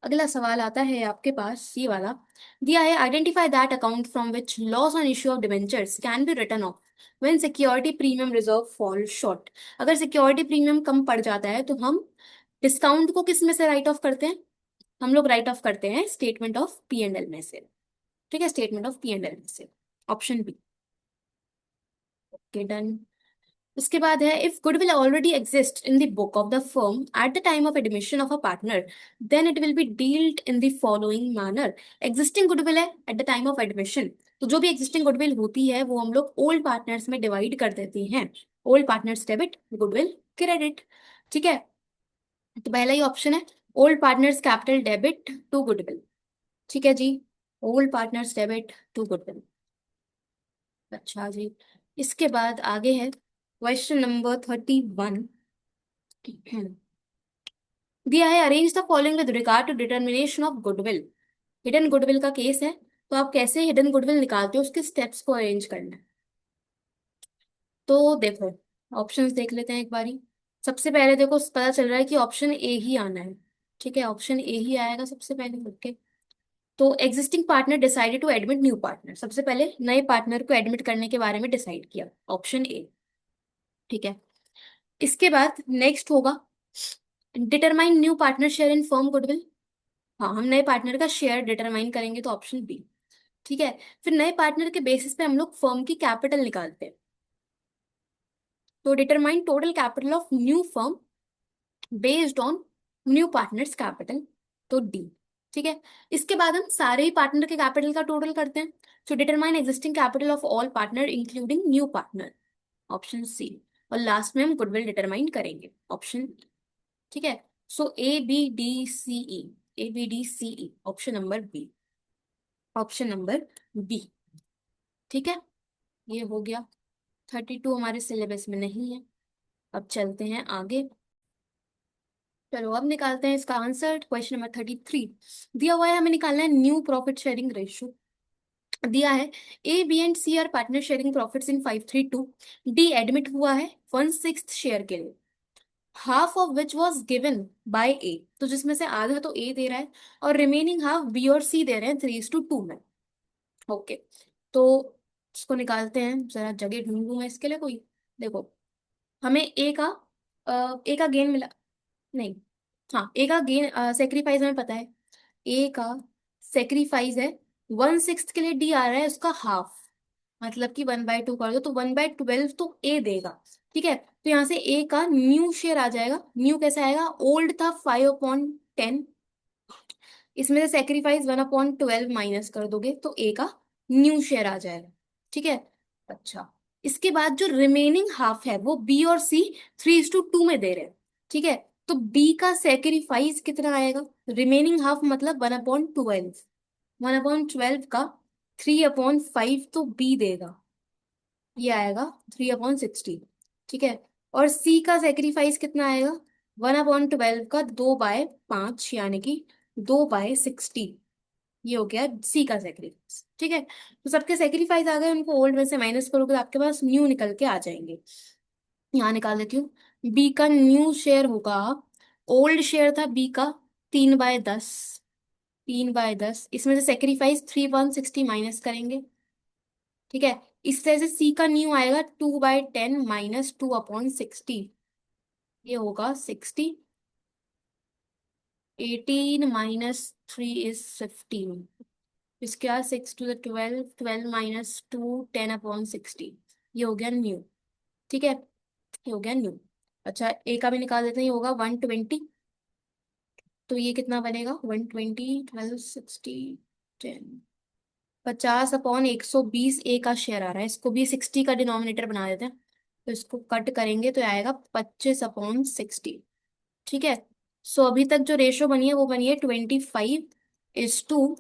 अगला सवाल आता है आपके पास, ये वाला दिया है। Identify that account from which loss on issue of debentures can be return of when security premium reserve fall short. अगर सिक्योरिटी प्रीमियम कम पड़ जाता है तो हम डिस्काउंट को किस में से राइट ऑफ करते हैं? हम लोग राइट ऑफ करते हैं स्टेटमेंट ऑफ P&L में से। ठीक है, स्टेटमेंट ऑफ P&L में से, ऑप्शन बी। Okay done. उसके बाद है, if goodwill already exist in the book of the firm at the time of admission of a partner, then it will be dealt in the following manner. Existing goodwill है at the time of admission, तो जो भी एग्जिस्टिंग गुडविल होती है वो हम लोग ओल्ड पार्टनर्स में डिवाइड कर देते हैं। Old partners debit, goodwill credit. ठीक है, तो पहला ही ऑप्शन है, old partners capital debit to goodwill. ठीक है जी, old partners debit to goodwill. अच्छा जी, इसके बाद आगे है क्वेश्चन नंबर 31। दिया है, arrange the following with regard to determination of goodwill. Hidden goodwill का केस है, तो आप कैसे हिडन गुडविल निकालते हो उसके स्टेप्स को अरेंज करना है। तो देखो, ऑप्शंस देख लेते हैं एक बारी। सबसे पहले देखो, पता चल रहा है कि ऑप्शन ए ही आना है। ठीक है, ऑप्शन ए ही आएगा सबसे पहले। ओके, तो existing partner decided to admit new partner, सबसे पहले नए पार्टनर को एडमिट करने के बारे में डिसाइड किया, ऑप्शन ए। ठीक है, इसके बाद नेक्स्ट होगा, determine new partner share in firm goodwill. हाँ, हम नए पार्टनर का शेयर डिटरमाइन करेंगे, तो ऑप्शन बी। ठीक है, फिर नए पार्टनर के बेसिस पे हम लोग फर्म की कैपिटल निकालते हैं, तो determine total capital of new firm based on new partners capital, तो डी। ठीक है, इसके बाद हम सारे ही पार्टनर के कैपिटल का टोटल करते हैं, तो determine existing capital of all partner including new partner, option C. और लास्ट में हम गुडविल डिटरमाइन करेंगे, ऑप्शन। ठीक है, सो A B D C E, A B D C E, option number B, option number B. ठीक है, ये हो गया। 32 हमारे सिलेबस में नहीं है। अब चलते हैं आगे। चलो अब निकालते हैं इसका आंसर, क्वेश्चन नंबर 33। दिया हुआ है, हमें निकालना है न्यू प्रॉफिट शेयरिंग रेशियो। दिया है, A B and C are partner sharing profits in 532। D admit हुआ है 1/6 शेयर के लिए, half of which was given by A, तो जिसमें से आधा तो ए दे रहा है और रिमेनिंग हाफ बी और सी दे रहे हैं 3:2 में। ओके, तो इसको निकालते हैं, जरा जगह ढूंढूं मैं इसके लिए कोई। देखो, हमें ए का गेन मिला, नहीं, हाँ ए का गेन सेक्रीफाइस हमें पता है। ए का सेक्रीफाइस है 1/6 के लिए, डी आ रहा है उसका हाफ, मतलब कि 1/2 कर दो तो 1/12 तो ए देगा। ठीक है, तो यहाँ से ए का न्यू शेयर आ जाएगा। न्यू कैसे आएगा? ओल्ड था 5/10, इसमें से सेक्रीफाइस 1/12 माइनस कर दोगे तो ए का न्यू शेयर आ जाएगा। ठीक है, अच्छा, इसके बाद जो रिमेनिंग हाफ है वो बी और सी 3:2 में दे रहे हैं। ठीक है, तो बी का सेक्रीफाइस कितना आएगा? रिमेनिंग हाफ मतलब 1/12, 1/12 का 3/5 तो बी देगा, ये आएगा 3/60। ठीक है, और सी का सेक्रीफाइस कितना आएगा? 1/12 का 2/5 यानी कि 2/60, ये हो गया सी का सेक्रीफाइस। ठीक है, तो सबके सेक्रीफाइस आ गए, उनको ओल्ड में से माइनस करोगे तो आपके पास न्यू निकल के आ जाएंगे। यहाँ निकाल देती हूँ, बी का न्यू शेयर होगा, ओल्ड शेयर था बी का 3/10, 3/10, इसमें से सेक्रीफाइस 3/60 माइनस करेंगे ठीक है। इस तरह से सी का न्यू आएगा 2/10 -2/60। ये होगा 60। 18 -3 = 15। इसके बाद 6 to the 12, 12 -2 10/60। ये हो गया न्यू। ठीक है, ये हो गया न्यू। अच्छा, ए का भी निकाल देते हैं, ये होगा 120। तो ये कितना बनेगा? 120, 12, 60, 10। 50/120 ए का शेयर आ रहा है, इसको भी 60 का डिनोमिनेटर बना देते हैं। तो इसको कट करेंगे तो आएगा 25/60। ठीक है। सो अभी तक जो रेशो बनी है वो बनी है 25:15:10।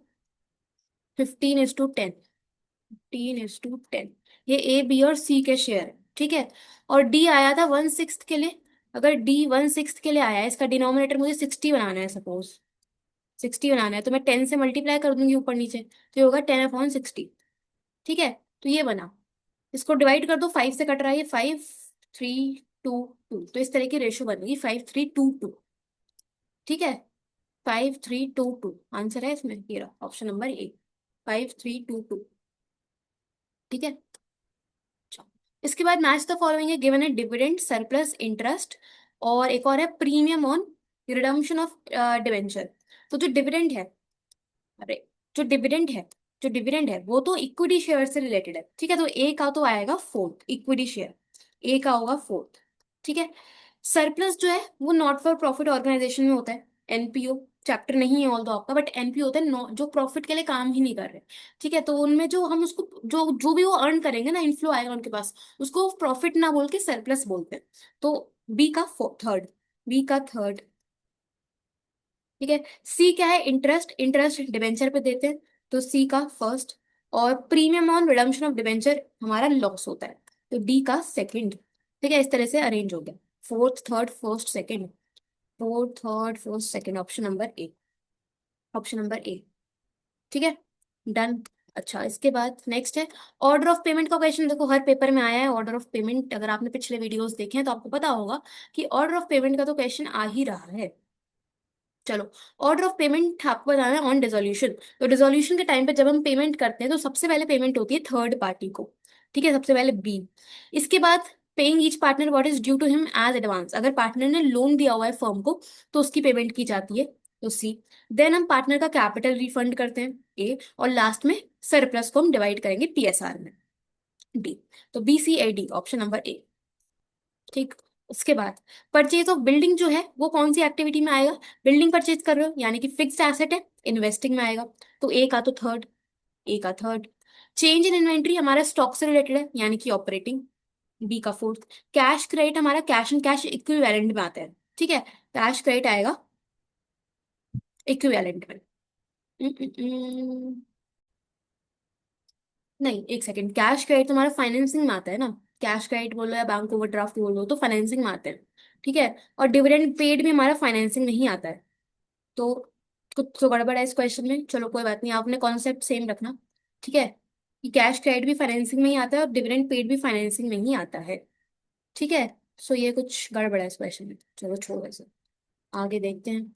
15:10। ये ए बी और सी के शेयर है। ठीक है। और डी आया था 1/6 के लिए। अगर डी 1/6 के लिए आया है, इसका डिनोमिनेटर मुझे 60 बनाना है, सपोज 60 बनाना है, तो मैं 10 से मल्टीप्लाई कर दूंगी ऊपर नीचे, तो ये होगा 10/60। ठीक है। तो ये बना। इसको डिवाइड कर दो, 5 से कट रहा है ये, 5:3:2:2। तो इस तरह की रेशो बनेगी 5:3:2:2। ठीक है। 5:3:2:2 आंसर है इसमें, ये रहा ऑप्शन नंबर ए, 5:3:2:2। ठीक है। अच्छा, इसके बाद मैच द फॉलोइंग है गिवन है डिविडेंड सरप्लस इंटरेस्ट, और एक और है premium on redemption of debenture. तो जो डिविडेंड है, अरे, जो डिविडेंड है जो डिविडेंड है वो तो इक्विटी शेयर से रिलेटेड है। ठीक है। तो ए का तो आएगा फोर्थ इक्विटी शेयर, ए का होगा फोर्थ। ठीक है। सरप्लस जो है वो नॉट फॉर प्रॉफिट ऑर्गेनाइजेशन में होता है, एनपीओ चैप्टर नहीं है ऑल दो आपका, बट एनपीओ होता है जो प्रॉफिट के लिए काम ही नहीं कर रहे। ठीक है। तो उनमें जो हम उसको जो जो भी वो अर्न करेंगे ना, इनफ्लो आएगा उनके पास, उसको प्रॉफिट ना बोल के सरप्लस बोलते हैं। तो बी का थर्ड, बी का थर्ड। ठीक है। सी क्या है? इंटरेस्ट, इंटरेस्ट डिबेंचर पे देते हैं, तो सी का फर्स्ट। और premium on redemption of debenture हमारा लॉस होता है, तो डी का सेकंड। ठीक है। इस तरह से अरेंज हो गया, fourth third first second, fourth third first second, option number A, option number A. ठीक है, डन। अच्छा, इसके बाद नेक्स्ट है ऑर्डर ऑफ पेमेंट का क्वेश्चन। देखो हर पेपर में आया है ऑर्डर ऑफ पेमेंट, अगर आपने पिछले वीडियोस देखे हैं तो आपको पता होगा कि ऑर्डर ऑफ पेमेंट का तो क्वेश्चन आ ही रहा है। चलो, ऑर्डर ऑफ पेमेंट आपको बताना है ऑन डिसोल्यूशन। तो डिसोल्यूशन के टाइम पे जब हम पेमेंट करते हैं तो सबसे पहले पेमेंट होती है थर्ड पार्टी को। ठीक है, सबसे पहले बी। इसके बाद paying each partner what is due to him as advance, अगर पार्टनर ने लोन दिया हुआ है फर्म को तो उसकी पेमेंट की जाती है, तो सी। देन हम पार्टनर का कैपिटल रिफंड करते हैं, ए। और लास्ट में सरप्लस को हम डिवाइड करेंगे पीएसआर में, डी। तो B C A D, option number A. ठीक। उसके बाद परचेज ऑफ बिल्डिंग जो है वो कौन सी एक्टिविटी में आएगा? बिल्डिंग परचेज कर रहे हो यानी कि फिक्स्ड एसेट है, इन्वेस्टिंग में आएगा, तो ए का तो थर्ड, ए का थर्ड। चेंज इन इन्वेंट्री हमारा स्टॉक से रिलेटेड है यानी कि ऑपरेटिंग, बी का फोर्थ। कैश क्रेडिट हमारा कैश एंड कैश इक्विवेलेंट में आता है। ठीक है, कैश क्रेडिट आएगा इक्विवेलेंट में। उम, उम, उम, नहीं, एक सेकंड, कैश क्रेडिट तुम्हारा फाइनेंसिंग में आता है ना, कैश क्रेडिट बोलो या बैंक ओवरड्राफ्ट बोलो तो फाइनेंसिंग में आते हैं। ठीक है। और डिविडेंड पेड भी हमारा फाइनेंसिंग में ही आता है। तो कुछ तो गड़बड़ है इस क्वेश्चन में, चलो कोई बात नहीं, आपने कॉन्सेप्ट सेम रखना। ठीक है, कि कैश क्रेडिट भी फाइनेंसिंग में ही आता है और डिविडेंड पेड भी फाइनेंसिंग में ही आता है। ठीक है। सो ये कुछ गड़बड़ है इस क्वेश्चन में, चलो छोड़ो इसे, आगे देखते हैं।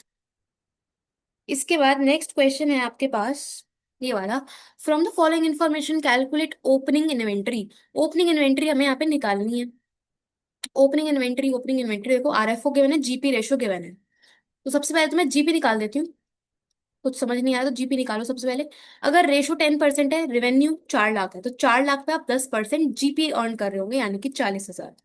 इसके बाद नेक्स्ट क्वेश्चन है आपके पास, ये वाला। From the following information calculate opening inventory. Opening inventory हमें यहाँ पे निकालनी है। ओपनिंग इन्वेंट्री, ओपनिंग इन्वेंट्री देखो आरएफओ गिवन है, जीपी रेशो गिवन है। तो सबसे पहले तो मैं जीपी निकाल देती हूँ, कुछ समझ नहीं आया तो जीपी निकालो सबसे पहले। अगर रेशो 10% है, रेवेन्यू 4 लाख है, तो 4 लाख पे आप 10% जीपी अर्न कर रहे होंगे यानी कि 40,000।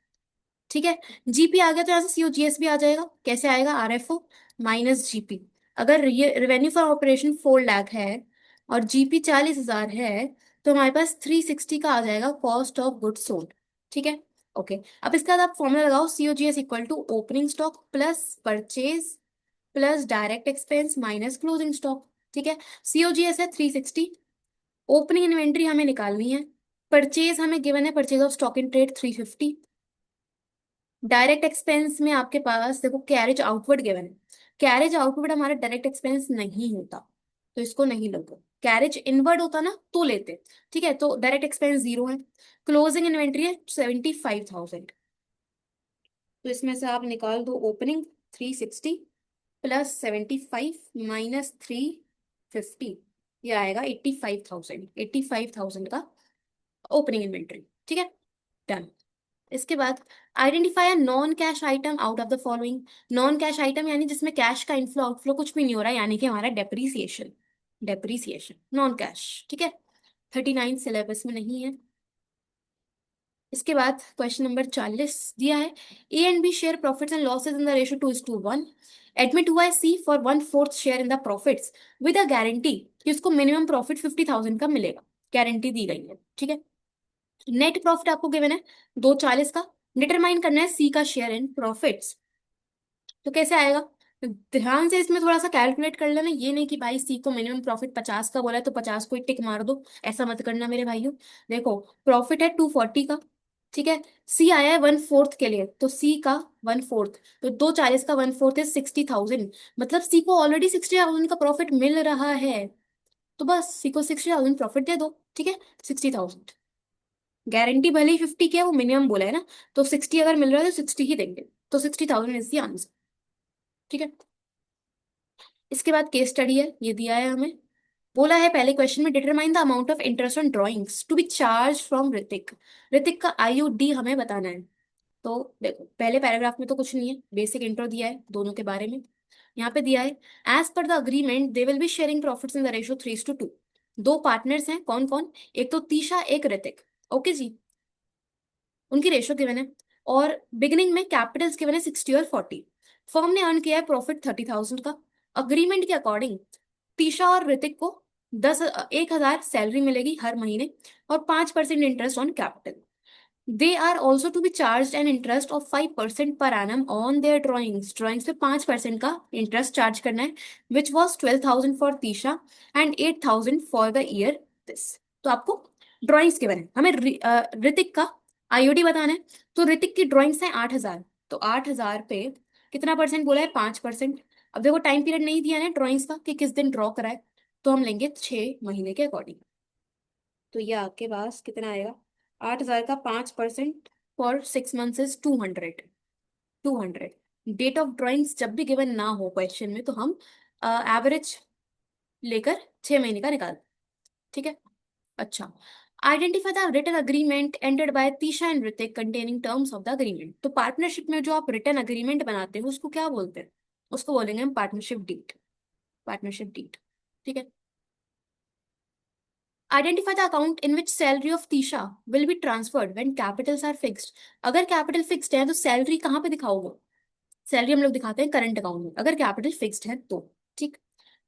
ठीक है। जीपी आ गया तो यहाँ से सीओजीएस भी आ जाएगा, कैसे आएगा? RFO minus GP. अगर ये रेवेन्यू फॉर ऑपरेशन 4 लाख है और जीपी 40,000 है, तो हमारे पास 360 का आ जाएगा कॉस्ट ऑफ गुड्स सोल्ड। ठीक है। ओके, अब इसके बाद आप फॉर्मूला लगाओ, COGS equal to opening stock plus purchase plus direct expense minus closing stock. ठीक है। सीओजीएस है 360, ओपनिंग इन्वेंट्री हमें निकालनी है, परचेज हमें गिवन है purchase of stock in trade 350, direct expense में आपके पास देखो कैरेज आउटवर्ड गिवन है। कैरेज आउटवर्ड हमारा डायरेक्ट एक्सपेंस नहीं होता, तो इसको नहीं लोगे। कैरेज इनवर्ड होता ना तो लेते। ठीक है, तो डायरेक्ट एक्सपेंस 0 है। क्लोजिंग इन्वेंट्री है 75,000, तो इसमें से आप निकाल दो ओपनिंग 360 प्लस 75 माइनस 350, ये आएगा 85,000, 85,000 का ओपनिंग इन्वेंट्री, ठीक है, डन। इसके बाद identify a non cash item out of the following. Non cash item यानी जिसमें कैश का इनफ्लो आउटफ्लो कुछ भी नहीं हो रहा है, यानी कि हमारा डेप्रीसिएशन, डेप्रीसिएशन नॉन कैश, ठीक है। 39 सिलेबस में नहीं है। इसके बाद क्वेश्चन नंबर 40 दिया है, A and B share profits and losses in the ratio 2:1। Admit हुआ है C for 1/4 share in the profits with a guarantee कि उसको मिनिमम प्रॉफिट 50,000 का मिलेगा, गारंटी दी गई है, ठीक है। नेट प्रॉफिट आपको गिवन है 240 का, डिटरमाइन करना है सी का शेयर इन प्रॉफिट्स। तो कैसे आएगा, तो ध्यान से इसमें थोड़ा सा कैलकुलेट कर लेना, ये नहीं कि भाई सी को मिनिमम प्रॉफिट 50 का बोला है तो 50 को ही टिक मार दो, ऐसा मत करना मेरे भाइयों। देखो प्रॉफिट है 240 का, ठीक है, सी आया है 1/4 के लिए, तो सी का 1/4, तो 240 का 1/4 है 60,000, मतलब सी को ऑलरेडी 60,000 का प्रॉफिट मिल रहा है, तो बस सी को 60,000 प्रॉफिट दे दो, ठीक है। 60,000, गारंटी भले ही 50 की है, वो मिनिमम बोला है ना, तो 60 अगर मिल रहा है तो 60 ही देंगे, तो 60,000 इज द आंसर, ठीक है। इसके बाद केस स्टडी है, ये दिया है हमें, बोला है पहले क्वेश्चन में determine the amount of interest on drawings to be charge from Hrithik. Hrithik का आईओडी हमें बताना है। तो देखो पहले पैराग्राफ में तो कुछ नहीं है, बेसिक इंट्रो दिया है दोनों के बारे में। यहाँ पे दिया है as per the agreement they will be sharing profits in the ratio 3:2। दो पार्टनर्स हैं, कौन कौन, एक तो तीशा एक ऋतिक, ओके जी, उनकी रेशियो गिवन है, और बिगिनिंग में कैपिटल्स गिवन है 60 और 40। फर्म ने अर्न किया है प्रॉफिट 30,000 का। अग्रीमेंट के अकॉर्डिंग तीशा और ऋतिक को 1,000 सैलरी मिलेगी हर महीने, और 5% interest on capital. They are also to be charge an interest of 5% per annum on their drawings. Drawings पे 5% का इंटरेस्ट चार्ज करना है, which was 12,000 for Tisha and 8,000 for the year this. तो आपको ड्रॉइंग्स के बारे में हमें ऋतिक का आईओडी बताना है। तो ऋतिक की ड्रॉइंग्स है 8,000, तो 8,000 पे कितना परसेंट बोला है, 5%। अब देखो टाइम पीरियड नहीं दिया है ड्रॉइंग्स का कि किस दिन ड्रॉ कराए, तो हम लेंगे 6 महीने के अकॉर्डिंग। तो ये आपके पास कितना आएगा, 8,000 का 5% for 6 months is 200। 200 date of drawings जब भी गिवन ना हो क्वेश्चन में, तो हम एवरेज लेकर 6 महीने का निकाल, ठीक है। अच्छा, identify the written agreement entered by Tisha and Hrithik containing terms of the agreement. तो पार्टनरशिप में जो आप रिटन अग्रीमेंट बनाते हो उसको क्या बोलते हैं, उसको बोलेंगे हम पार्टनरशिप डीड, पार्टनरशिप डीड, ठीक है। Identify the account in which salary of Tisha will be transferred when capitals are fixed. अगर कैपिटल फिक्स्ड है तो सैलरी कहाँ पे दिखाओगे, सैलरी हम लोग दिखाते हैं करंट अकाउंट में, अगर कैपिटल फिक्स्ड है तो, ठीक।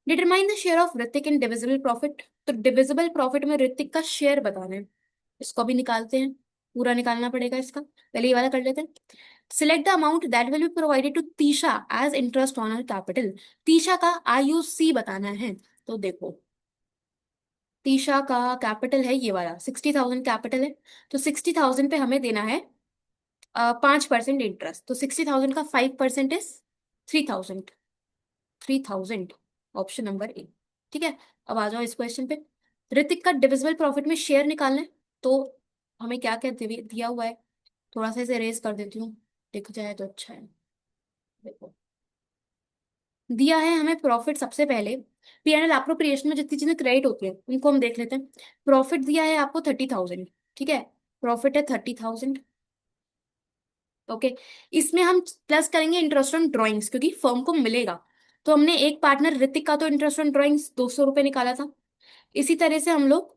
Determine the share of Hrithik in divisible profit. तो डिविजिबल प्रॉफिट में ऋतिक का शेयर बताना है, इसको भी निकालते हैं, पूरा निकालना पड़ेगा इसका, पहले ये वाला कर लेते हैं। Select the amount that will be provided to Tisha as interest on her capital. Tisha का आईयूसी बताना है। तो देखो तीशा का कैपिटल है ये वाला, 60,000 कैपिटल है, तो 60,000 पे हमें देना है 5% इंटरेस्ट, तो 60,000 का 5% इज 3,000। 3,000 ऑप्शन नंबर ए, ठीक है। अब आ जाओ इस क्वेश्चन पे, ऋतिक का डिविजिबल प्रॉफिट में शेयर निकालना है। तो हमें क्या क्या दिया हुआ है, थोड़ा सा इसे रेज कर देती हूँ, दिख जाए तो अच्छा है। देखो दिया है हमें प्रॉफिट, सबसे पहले पीएनएल एप्रोप्रिएशन में जितनी चीजें क्रेडिट होती है उनको हम देख लेते हैं। प्रॉफिट दिया है आपको 30,000, ठीक है, प्रॉफिट है 30,000, ओके। इसमें हम प्लस करेंगे इंटरेस्ट ऑन ड्रॉइंग्स क्योंकि फर्म को मिलेगा। तो हमने एक पार्टनर ऋतिक का तो इंटरेस्ट ऑन ड्रॉइंग्स 200 रुपये निकाला था, इसी तरह से हम लोग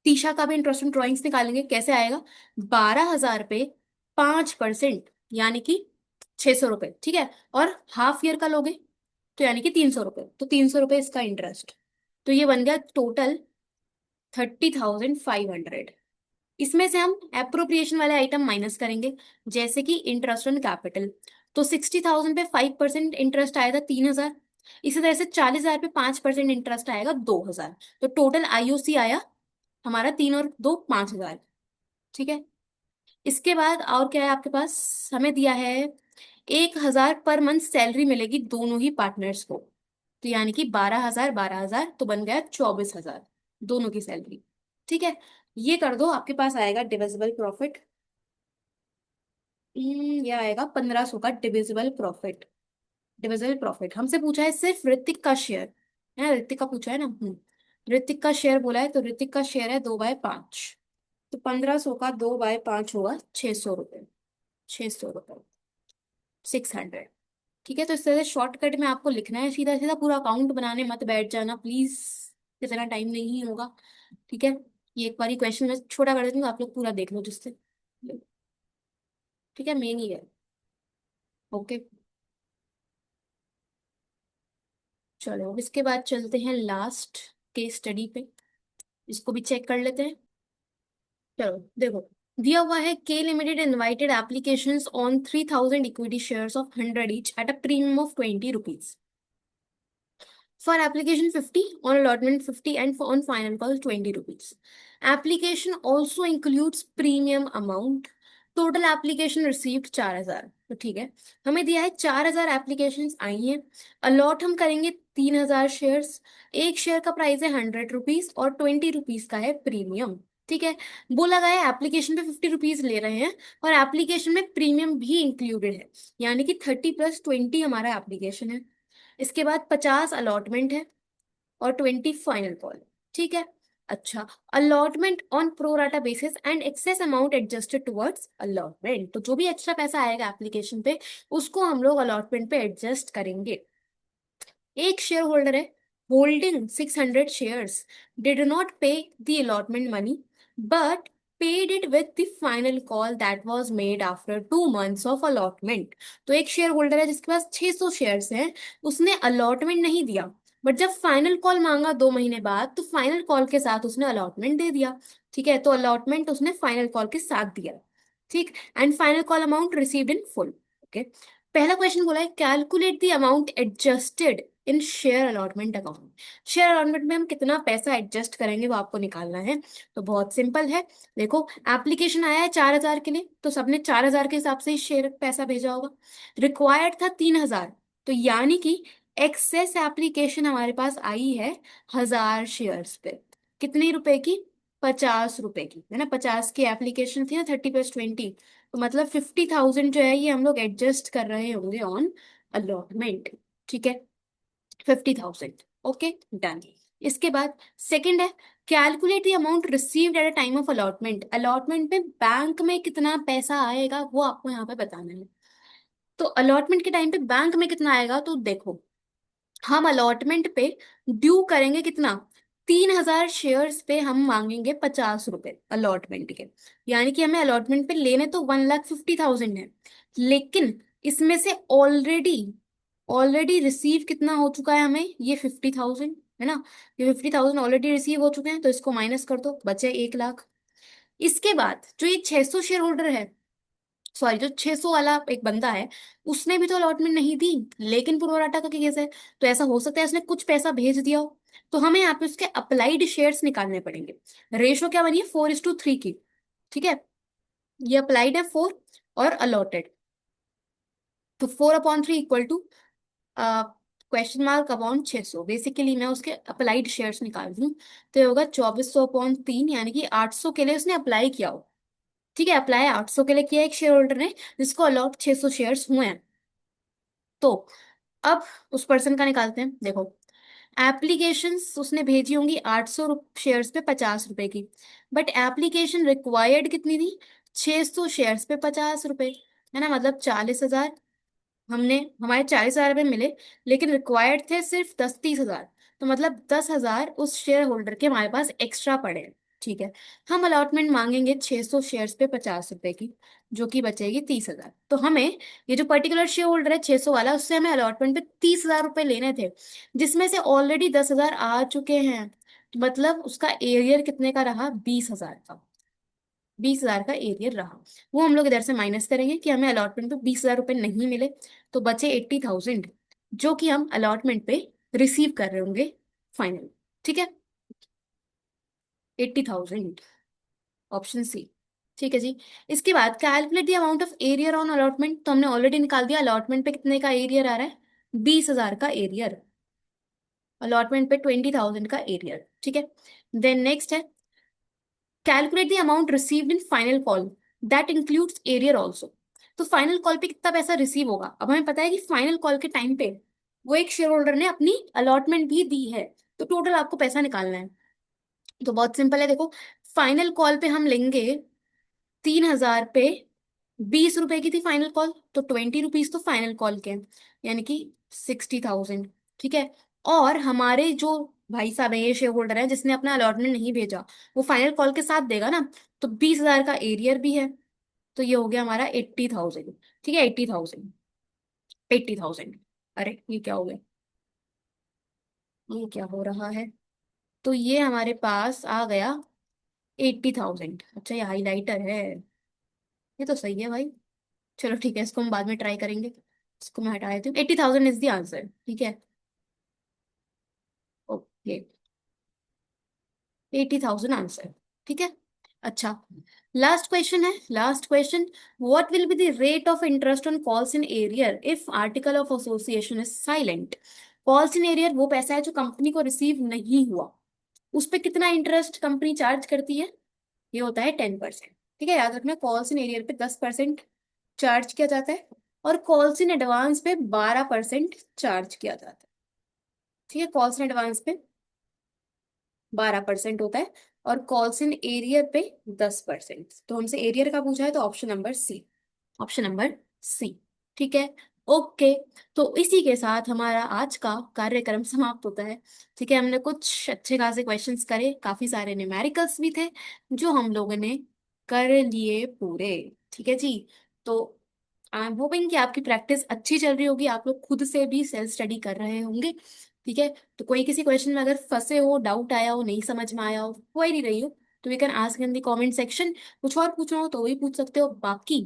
तीशा का भी इंटरेस्ट ऑन ड्रॉइंग्स निकालेंगे, कैसे आएगा, 12,000 पे 5%, यानी कि 600 रुपये, ठीक है। और हाफ ईयर का लोगे तो यानी कि 300 रुपये, तो 300 रुपये इसका इंटरेस्ट, तो ये बन गया टोटल 30,500। इसमें से हम एप्रोप्रिएशन वाले आइटम माइनस करेंगे, जैसे कि इंटरेस्ट ऑन कैपिटल। तो 60,000 पे 5% इंटरेस्ट आएगा 3,000, इसी तरह से 40,000 पे 5% इंटरेस्ट आएगा 2,000, तो टोटल आईओसी आया हमारा 3 और 2 5,000, ठीक है। इसके बाद और क्या है आपके पास, हमें दिया है 1,000 पर मंथ सैलरी मिलेगी दोनों ही पार्टनर्स को, तो यानी कि 12,000 12,000, तो बन गया 24,000 दोनों की सैलरी, ठीक है। ये कर दो, आपके पास आएगा डिविजिबल प्रॉफिट, ये आएगा 1,500 का डिविजिबल प्रॉफिट। डिविजिबल प्रॉफिट हमसे पूछा है सिर्फ ऋतिक का शेयर, है ऋतिक का पूछा है ना, ऋतिक का शेयर बोला है, तो ऋतिक का शेयर है 2/5, तो 1500 का 2/5 होगा 600 रुपये। 600 रुपये, 600। ठीक है, तो इस तरह से शॉर्टकट में आपको लिखना है, सीधा सीधा पूरा अकाउंट बनाने मत बैठ जाना प्लीज, इतना टाइम नहीं होगा। ठीक है, ये एक बारी क्वेश्चन मैं छोटा कर देती हूँ, आप लोग पूरा देख लो जिससे। ठीक है, मेन ही है। ओके, चलो अब इसके बाद चलते हैं लास्ट केस स्टडी पे, इसको भी चेक कर लेते हैं। चलो देखो, दिया हुआ है के limited invited applications on 3000 equity shares of 100 each at a premium of 20 rupees. For application 50, on allotment 50, and for on final call 20 rupees. Application also includes premium amount. Total application received 4000। तो ठीक है, हमें दिया है 4000 एप्लीकेशन आई हैं। अलॉट हम करेंगे 3000 शेयर्स। एक शेयर का प्राइस है 100 रुपीज और 20 रुपीज का है प्रीमियम। ठीक है, बोला गया है एप्लीकेशन पे 50 रुपीज ले रहे हैं और एप्लीकेशन में प्रीमियम भी इंक्लूडेड है, यानी कि 30 + 20 हमारा एप्लीकेशन है। इसके बाद 50 अलॉटमेंट है और 20 फाइनल कॉल। ठीक है, अच्छा, allotment on pro rata basis and excess amount adjusted towards allotment. तो जो भी एक्स्ट्रा पैसा आएगा एप्लीकेशन पे, उसको हम लोग अलॉटमेंट पे एडजस्ट करेंगे। एक शेयर होल्डर है होल्डिंग 600 शेयर्स, डिड नॉट पे the allotment money but paid it with the final call that was made after 2 months of allotment. तो एक शेयर होल्डर है जिसके पास 600 शेयर्स हैं, उसने अलॉटमेंट नहीं दिया, बट जब फाइनल कॉल मांगा 2 महीने बाद, तो फाइनल कॉल के साथ उसने अलॉटमेंट दे दिया। ठीक है, तो अलॉटमेंट उसने फाइनल कॉल के साथ दिया। ठीक, and final call amount received in full. Okay, पहला क्वेश्चन बोला है calculate the amount adjusted in share allotment account. Share allotment में हम कितना पैसा एडजस्ट करेंगे वो आपको निकालना है। तो बहुत सिंपल है, देखो एप्लीकेशन आया है 4000 के लिए, तो सबने 4000 के हिसाब से ही शेयर पैसा भेजा होगा। रिक्वायर्ड था 3000, तो यानी कि एक्सेस एप्लीकेशन हमारे पास आई है 1000 शेयर्स पे। कितने रुपए की? 50 रुपए की, है ना। 50 की एप्लीकेशन थी ना, 30 + 20, तो मतलब 50,000 जो है ये हम लोग एडजस्ट कर रहे होंगे ऑन अलॉटमेंट। ठीक है, 50,000। Okay, done. इसके बाद सेकंड है calculate the amount received at a time of allotment. Allotment में बैंक में कितना पैसा आएगा वो आपको यहाँ पे बताना है। तो अलॉटमेंट के टाइम पे बैंक में कितना आएगा, तो देखो हम अलॉटमेंट पे ड्यू करेंगे कितना, 3000 शेयर्स पे हम मांगेंगे 50 रुपए अलॉटमेंट के। यानी कि हमें अलॉटमेंट पे लेने तो 1,50,000 है, लेकिन इसमें से ऑलरेडी ऑलरेडी रिसीव कितना हो चुका है हमें, ये 50,000 है ना। ये 50,000 ऑलरेडी रिसीव हो चुके हैं, तो इसको माइनस कर दो, बचे 1 लाख। इसके बाद जो ये 600 शेयर होल्डर है, सॉरी जो 600 वाला एक बंदा है, उसने भी तो अलॉटमेंट नहीं दी, लेकिन प्रोराटा का केस है, तो ऐसा हो सकता है उसने कुछ पैसा भेज दिया हो। तो हमें यहाँ पे उसके अप्लाइड शेयर्स निकालने पड़ेंगे। रेशो क्या बनी है, 4:3 की। ठीक है, ये अप्लाइड है 4 और अलॉटेड, तो 4/3 equal to question mark upon 600। Basically मैं उसके अप्लाइड शेयर्स निकाल रही हूँ, तो ये होगा 2400/3, यानी कि 800 के लिए उसने अप्लाई किया हो। ठीक है, अप्लाई 800 के लिए किया एक शेयर होल्डर ने, जिसको अलॉट 600 शेयर्स हुए हैं। तो अब उस पर्सन का निकालते हैं। देखो एप्लीकेशंस उसने भेजी होंगी 800 शेयर्स पे 50 रुपए की, बट एप्लीकेशन रिक्वायर्ड कितनी थी, 600 शेयर्स पे 50 रुपए, है ना। मतलब 40,000, हमने हमारे 40,000 रुपये मिले, लेकिन रिक्वायर्ड थे सिर्फ 10-30 हजार। तो मतलब 10,000 उस शेयर होल्डर के हमारे पास एक्स्ट्रा पड़े हैं। ठीक है, हम अलॉटमेंट मांगेंगे 600 शेयर्स पे 50 रुपए की, जो कि बचेगी 30,000। तो हमें ये जो पर्टिकुलर शेयर होल्डर है 600 वाला, उससे हमें अलॉटमेंट पे 30,000 रुपए लेने थे, जिसमें से ऑलरेडी 10,000 आ चुके हैं। तो मतलब उसका एरियर कितने का रहा, 20,000 का। 20,000 का एरियर रहा, वो हम लोग इधर से माइनस करेंगे कि हमें अलॉटमेंट पे 20,000 रुपये नहीं मिले, तो बचे 80,000, जो कि हम अलॉटमेंट पे रिसीव कर रहे होंगे फाइनल। ठीक है, 80,000, ऑप्शन सी। ठीक है जी। इसके बाद calculate the amount of arrear on allotment, तो हमने ऑलरेडी निकाल दिया, अलॉटमेंट पे कितने का एरियर आ रहा है, 20,000 का एरियर। अलॉटमेंट पे 20,000 का एरियर। ठीक है, देन नेक्स्ट है calculate the amount received in final call that includes arrear also. तो फाइनल कॉल पे कितना पैसा रिसीव होगा, अब हमें पता है कि फाइनल कॉल के टाइम पे वो एक शेयर होल्डर ने अपनी अलॉटमेंट भी दी है, तो टोटल आपको पैसा निकालना है। तो बहुत सिंपल है, देखो फाइनल कॉल पे हम लेंगे 3,000 पे, 20 रुपए की थी फाइनल कॉल, तो 20 रुपीज तो फाइनल कॉल के हैं, यानी कि 60,000। ठीक है। और हमारे जो भाई साहब है, ये शेयर होल्डर है जिसने अपना अलॉटमेंट नहीं भेजा, वो फाइनल कॉल के साथ देगा ना, तो 20,000 का एरियर भी है, तो ये हो गया हमारा 80,000। ठीक है, 80,000, 80,000। अरे ये क्या हो गया, ये क्या हो रहा है, तो ये हमारे पास आ गया 80,000। अच्छा, ये हाईलाइटर है, ये तो सही है भाई। चलो ठीक है, इसको हम बाद में ट्राई करेंगे, इसको मैं हटा देती हूँ। 80,000 इज द आंसर। ठीक है, ओके, 80,000 आंसर। ठीक है। अच्छा, लास्ट क्वेश्चन है, last question. What will be the rate of interest on calls in arrear if article of association is silent? Calls in arrear वो पैसा है जो कंपनी को रिसीव नहीं हुआ, उस पे कितना इंटरेस्ट कंपनी चार्ज करती है? ये होता है 10%। ठीक है, याद रखना, कॉल्स इन एरियर पे 10% चार्ज किया जाता है, और कॉल्स इन एडवांस पे 12% चार्ज किया जाता है। ठीक है, कॉल्स इन एडवांस पे 12% होता है, और कॉल्स इन एरियर पे 10%। तो हमसे एरियर का पूछा है, तो option number C, option number C. ठीक है, ओके। तो इसी के साथ हमारा आज का कार्यक्रम समाप्त होता है। ठीक है, हमने कुछ अच्छे खासे क्वेश्चंस करे, काफी सारे न्यूमेरिकल्स भी थे जो हम लोगों ने कर लिए पूरे। ठीक है जी। तो आई एम होपिंग कि आपकी प्रैक्टिस अच्छी चल रही होगी, आप लोग खुद से भी सेल्फ स्टडी कर रहे होंगे। ठीक है, तो कोई किसी क्वेश्चन में अगर फंसे हो, डाउट आया हो, नहीं समझ में आया हो, कोई नहीं रही हो, तो you can ask in the comment section. कुछ और पूछना हो तो वही पूछ सकते हो। बाकी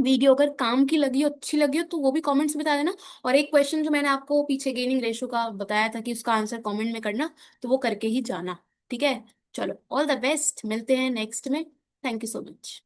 वीडियो अगर काम की लगी हो, अच्छी लगी हो, तो वो भी कमेंट्स में बता देना। और एक क्वेश्चन जो मैंने आपको पीछे गेनिंग रेशो का बताया था कि उसका आंसर कमेंट में करना, तो वो करके ही जाना। ठीक है, चलो, ऑल द बेस्ट, मिलते हैं नेक्स्ट में। Thank you so much.